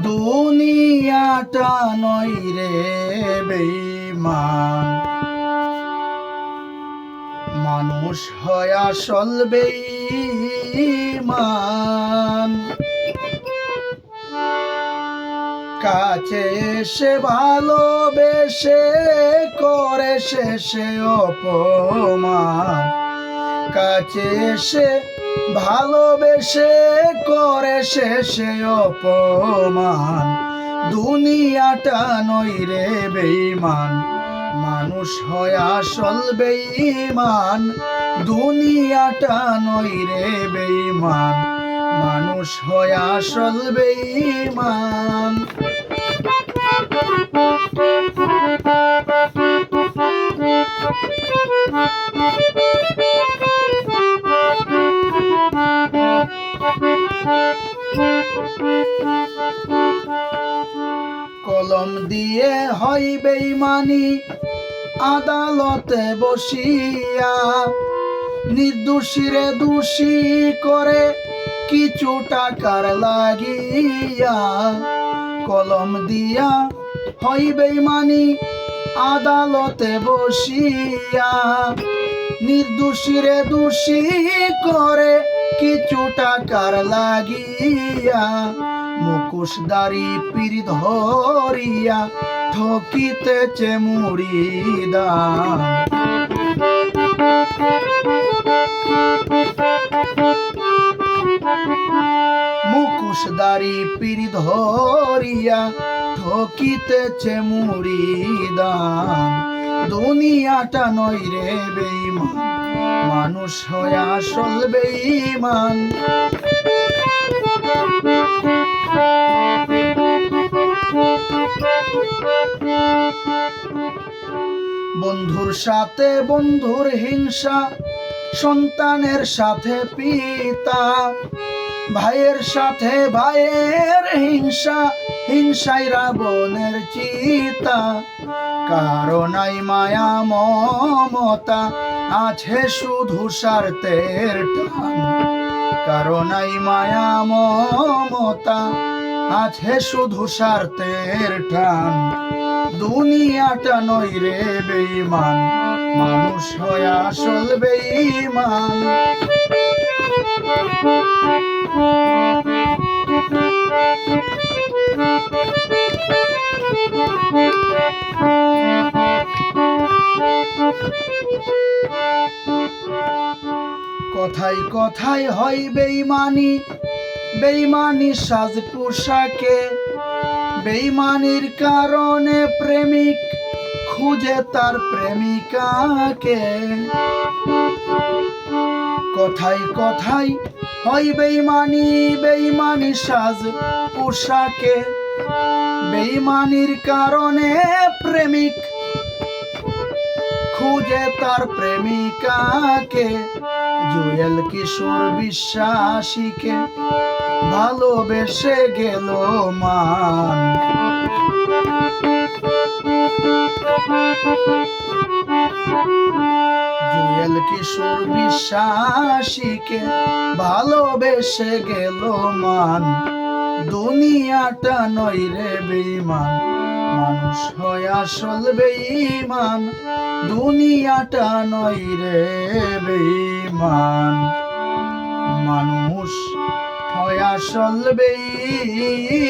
দুনিয়াটা নয় রে বেঈমান, মানুষ হয় আসল বেঈমান। কাছে এসে ভালোবেসে করে শেষে অপমান, কাছে এসে ভালোবেসে করে শেষে অপমান। দুনিয়াটা নয় রে বেঈমান, মানুষ হয় আসল বেঈমান। দুনিয়াটা নয় রে বেঈমান, মানুষ হয় আসল বেঈমান। কলম দিয়ে হয় বেঈমানি আদালতে বসিয়া, নির্দোষীরে দোষী করে কিছু টাকার লাগিয়া। কলম দিয়া হয় বেঈমানি আদালতে বসিয়া, নির্দোষীরে দোষী করে কিছু টাকার লাগিয়া। মুখোশধারী পীর ধরিয়া ঠকিতেছে মুরিদান। মুখোশধারী পীর ধরিয়া ঠকিতেছে মুরিদান। দুনিয়াটা নয় রে বেঈমান, মানুষ হয় আসল বেঈমান। বন্ধুর সাথে বন্ধুর হিংসা, সন্তানের সাথে পিতা, ভাইয়ের সাথে ভাইয়ের হিংসা, হিংসায় রাবণের চিতা। কারো নাই মায়া মমতা, আছে শুধু স্বার্থের টান। কারো নাই মায়া মমতা, আছে শুধু স্বার্থের টান। দুনিয়াটা নয় রে বেঈমান, মানুষ হয় আসল বেঈমান। কথায় কথায় হয় বেঈমানি, বেঈমানি সাজ পোশাকে। বেঈমানির কারণে প্রেমিক খুঁজে তার প্রেমিকাকে। কথায় কথায় হয় বেঈমানি, বেঈমানি সাজ পোশাকে। বেঈমানির কারণে প্রেমিক খুঁজে তার প্রেমিকাকে। জুয়েল কিশোর বিশ্বাসীকে ভালোবেসে গেল মান। জুয়েল কিশোর বিশ্বাসীকে ভালোবেসে গেল মান। দুনিয়াটা নয় রে বেঈমান, মানুষ হয় আসল বেঈমান। দুনিয়াটা নয় রে বেঈমান, মানুষ হয় আসল বেঈমান।